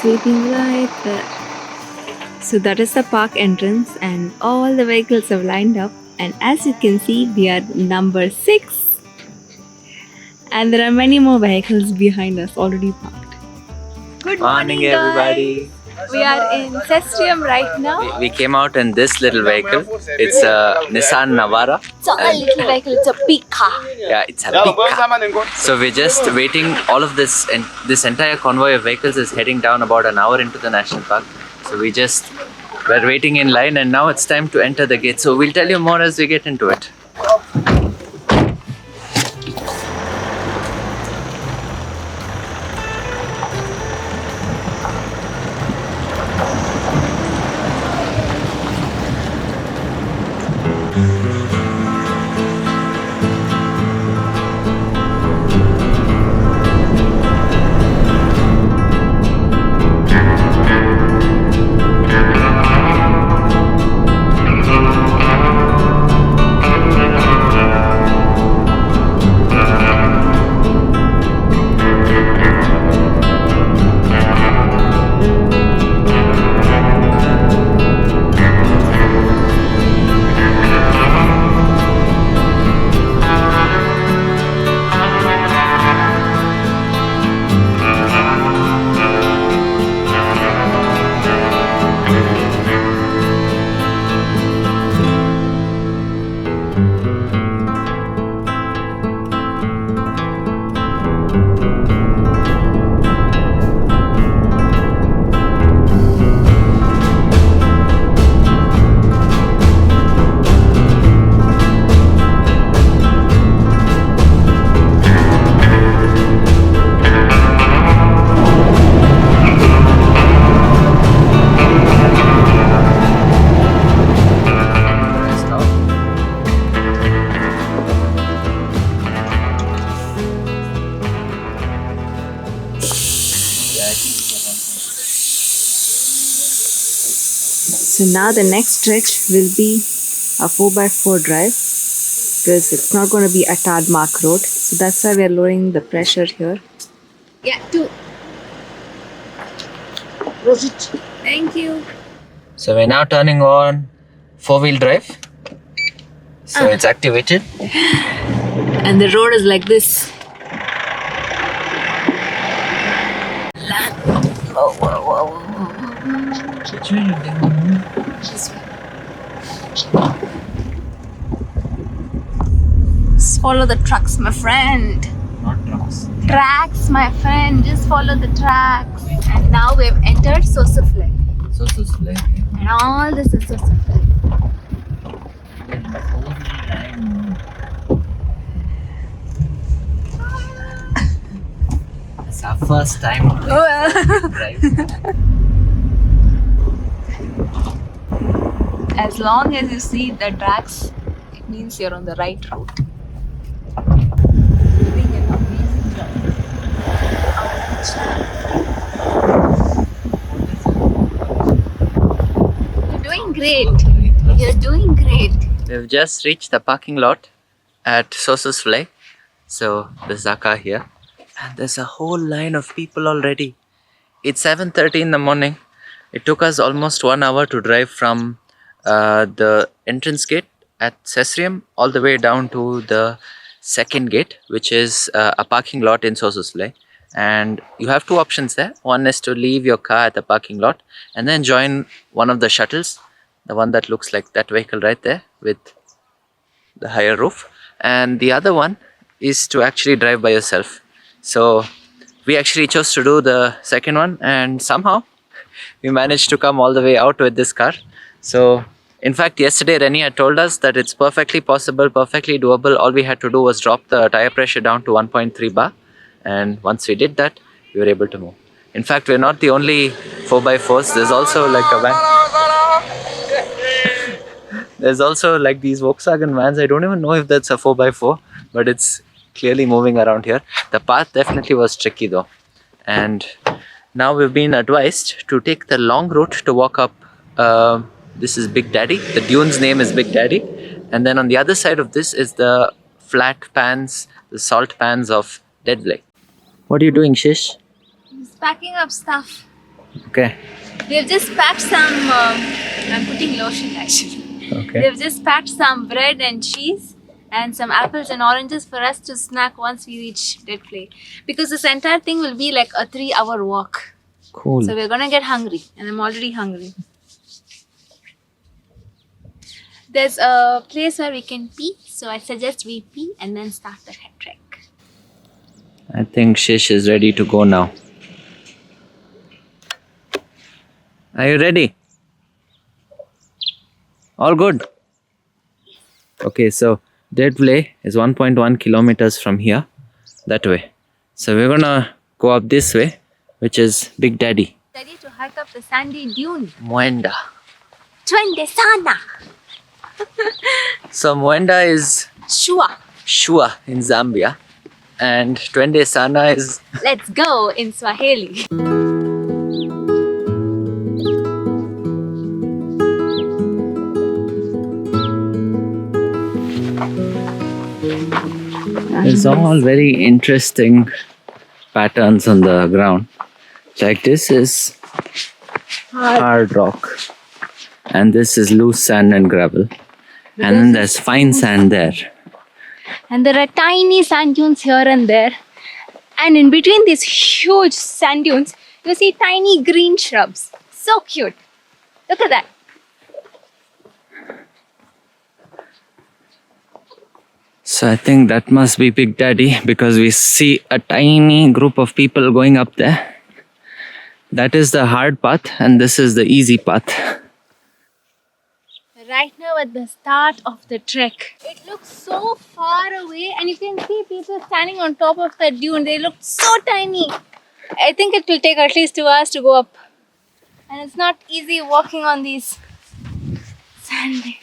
just waiting right there. So that is the park entrance and all the vehicles have lined up, and as you can see we are number 6 and there are many more vehicles behind us already parked. Good morning everybody. We are in Sesriem right now. We came out in this little vehicle. It's a Nissan Navara. It's not a little vehicle, it's a big car. Yeah, it's a big car. So we're just waiting. All of this and this entire convoy of vehicles is heading down about an hour into the national park. So we're waiting in line, and now it's time to enter the gate. So we'll tell you more as we get into it. So now the next stretch will be a 4x4 drive because it's not going to be a tarmac road. So that's why we are lowering the pressure here. Yeah, 2. Thank you. So we're now turning on 4-wheel drive. So it's activated. And the road is like this. Oh, whoa, whoa, whoa. Just follow the trucks, my friend. Not trucks. Tracks, my friend. Just follow the tracks. And now we have entered Sossusvlei. Sossusvlei. And all this is Sossusvlei. It's our first time drive. As long as you see the tracks, it means you're on the right route. Doing an amazing job. You're doing great. You're doing great. We've just reached the parking lot at Sossusvlei. So there's our car here. And there's a whole line of people already. It's 7:30 in the morning. It took us almost 1 hour to drive from the entrance gate at Sesriem all the way down to the second gate, which is a parking lot in Sossusvlei. And you have 2 options there. One is to leave your car at the parking lot and then join one of the shuttles, the one that looks like that vehicle right there with the higher roof. And the other one is to actually drive by yourself. So we actually chose to do the second one, and somehow we managed to come all the way out with this car. So in fact, yesterday Renee had told us that it's perfectly possible, perfectly doable. All we had to do was drop the tire pressure down to 1.3 bar, and once we did that, we were able to move. In fact, we're not the only 4x4s. There's also like a van. There's also like these Volkswagen vans. I don't even know if that's a 4x4, but it's clearly moving around here. The path definitely was tricky though. And now we've been advised to take the long route to walk up. This is Big Daddy. The dune's name is Big Daddy. And then on the other side of this is the flat pans, the salt pans of Deadvlei. What are you doing, Shish? Just packing up stuff. Okay. They've just packed some. I'm putting lotion actually. Okay. They've just packed some bread and cheese and some apples and oranges for us to snack once we reach Dead Play. Because this entire thing will be like a 3-hour walk. Cool. So we're gonna get hungry, and I'm already hungry. There's a place where we can pee, so I suggest we pee and then start the trek. I think Shish is ready to go now. Are you ready? All good? Okay, so Dead Play is 1.1 kilometers from here, that way. So we're gonna go up this way, which is Big Daddy. Ready to hike up the sandy dune. Muenda. Twende sana! So Muenda is Shua. Shua in Zambia, and Twende Sana is Let's go in Swahili. There's all very interesting patterns on the ground. Like this is hard rock, and this is loose sand and gravel, and then there's fine sand there. And there are tiny sand dunes here and there. And in between these huge sand dunes, you see tiny green shrubs. So cute. Look at that. So I think that must be Big Daddy, because we see a tiny group of people going up there. That is the hard path, and this is the easy path. Right now at the start of the trek. It looks so far away, and you can see people standing on top of the dune. They look so tiny. I think it will take at least 2 hours to go up. And it's not easy walking on these sandy.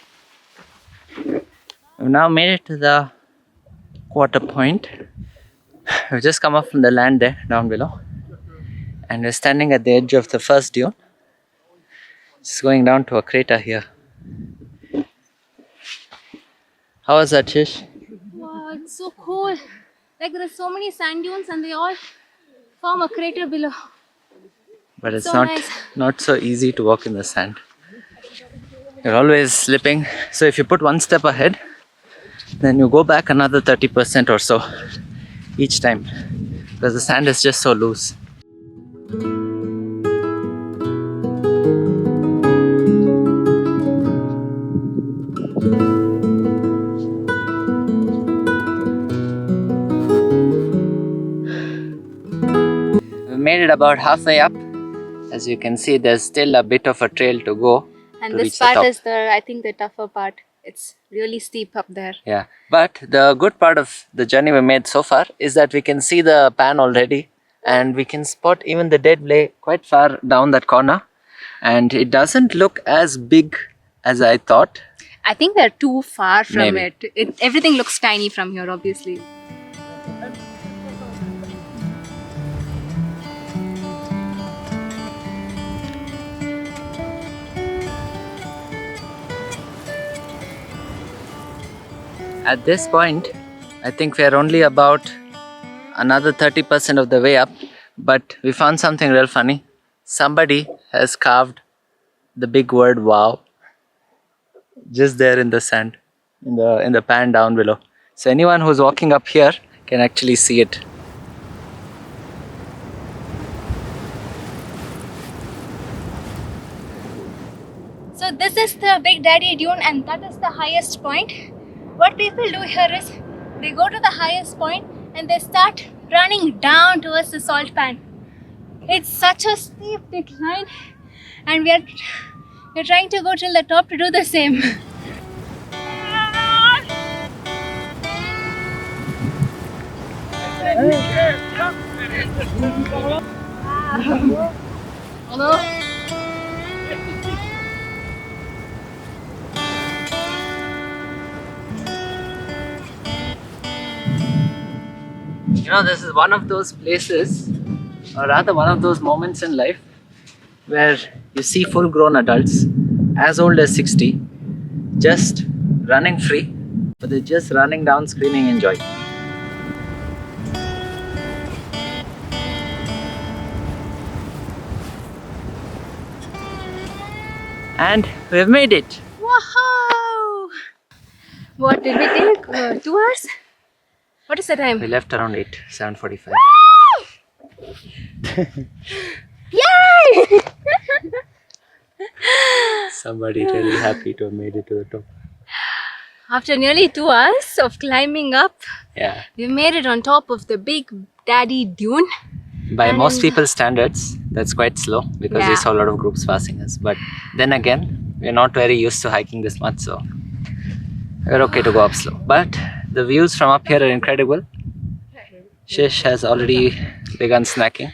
We've now made it to the quarter point. We've just come up from the land there, down below. And we're standing at the edge of the first dune. It's going down to a crater here. How was that, Shish? Wow, it's so cool. Like there's so many sand dunes and they all form a crater below. But it's So nice. not so easy to walk in the sand. You're always slipping. So if you put one step ahead, then you go back another 30% or so each time, because the sand is just so loose. We made it about halfway up. As you can see, there's still a bit of a trail to go. And to this reach the part top. is I think the tougher part. It's really steep up there. Yeah, but the good part of the journey we made so far is that we can see the pan already, and we can spot even the Dead Play quite far down that corner, and it doesn't look as big as I thought. I think we're too far from Maybe. it. Everything looks tiny from here, obviously. At this point, I think we are only about another 30% of the way up, but we found something real funny. Somebody has carved the big word "wow" just there in the sand, in the pan down below. So anyone who's walking up here can actually see it. So this is the Big Daddy Dune, and that is the highest point. What people do here is they go to the highest point and they start running down towards the salt pan. It's such a steep decline, and we're trying to go till the top to do the same. You know, this is one of those places, or rather one of those moments in life where you see full-grown adults as old as 60 just running free, but they're just running down screaming enjoy. And we've made it. Wow! What did we take? 2 hours? What is the time? We left around 7:45. Yay! Somebody really happy to have made it to the top. After nearly 2 hours of climbing up, Yeah. we made it on top of the Big Daddy Dune. By And- most people's standards, that's quite slow because Yeah. we saw a lot of groups passing us. But then again, we're not very used to hiking this much, so we're okay to go up slow. But the views from up here are incredible. Shish has already begun snacking.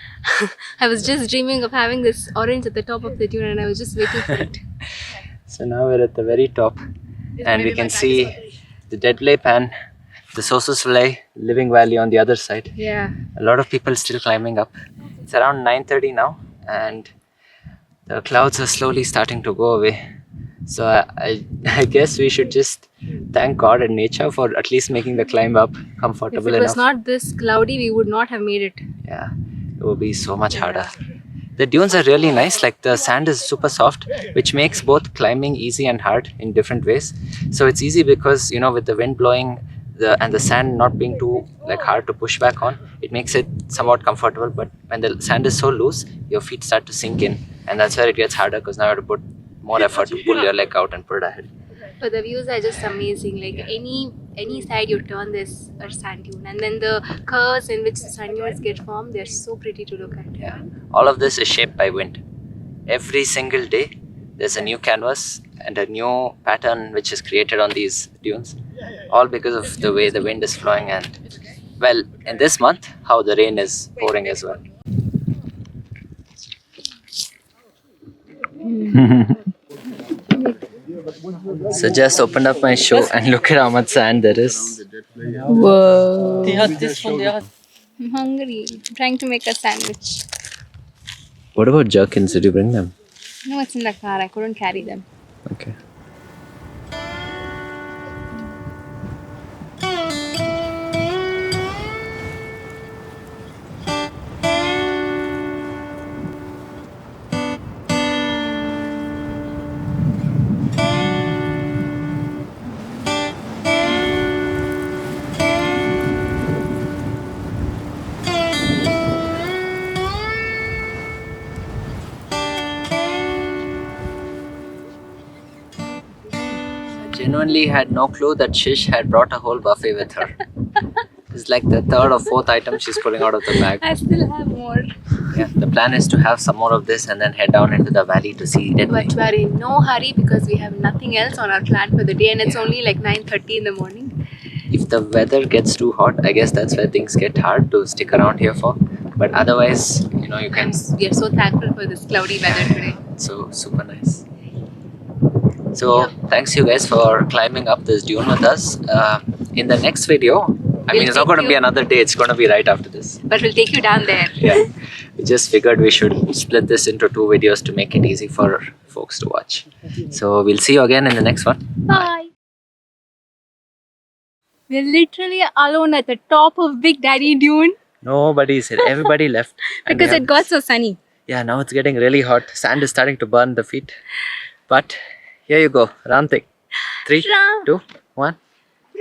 I was just dreaming of having this orange at the top of the dune and I was just waiting for it. So now we're at the very top and we can see the Dead Lake and the Sossusvlei living valley on the other side. Yeah. A lot of people still climbing up. It's around 9:30 now and the clouds are slowly starting to go away. So I guess we should just thank God and nature for at least making the climb up If comfortable it was enough. not this cloudy, we would not have made it. Yeah, it will be so much harder. The dunes are really nice, like the sand is super soft, which makes both climbing easy and hard in different ways. So it's easy because, you know, with the wind blowing and the sand not being too like hard to push back on, it makes it somewhat comfortable. But when the sand is so loose, your feet start to sink in, and that's where it gets harder because now you have to put more effort to pull your leg out and put it ahead. But the views are just amazing. Like any side you turn, there's a sand dune, and then the curves in which the sand dunes get formed, they're so pretty to look at. Yeah, all of this is shaped by wind. Every single day, there's a new canvas and a new pattern which is created on these dunes, all because of the way the wind is flowing and, well, in this month, how the rain is pouring as well. So just opened up my shoe and look at how much sand there is. Whoa! I'm hungry. I'm trying to make a sandwich. What about jerkins? Did you bring them? No, it's in the car. I couldn't carry them. Okay. Genuinely had no clue that Shish had brought a whole buffet with her. It's like the third or fourth item she's pulling out of the bag. I still have more. Yeah, the plan is to have some more of this and then head down into the valley to see Dead Lake. But we're in no hurry because we have nothing else on our plan for the day, and it's only like 9:30 in the morning. If the weather gets too hot, I guess that's where things get hard to stick around here for. But otherwise, you know, you can. We are so thankful for this cloudy weather today. So super nice. So thanks you guys for climbing up this dune with us. In the next video, I mean, it's not going to be another day. It's going to be right after this. But we'll take you down there. Yeah, we just figured we should split this into 2 videos to make it easy for folks to watch. So we'll see you again in the next one. Bye. We're literally alone at the top of Big Daddy Dune Nobody's here. Everybody left. And because we it have- got so sunny. Yeah, now it's getting really hot. Sand is starting to burn the feet. But here you go. Round thing. 3, Round. 2, 1.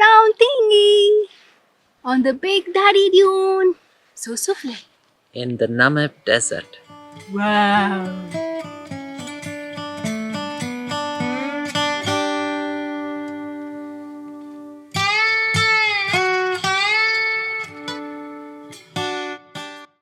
Round thingy on the Big Daddy Dune. Sossusvlei. In the Namibia desert. Wow.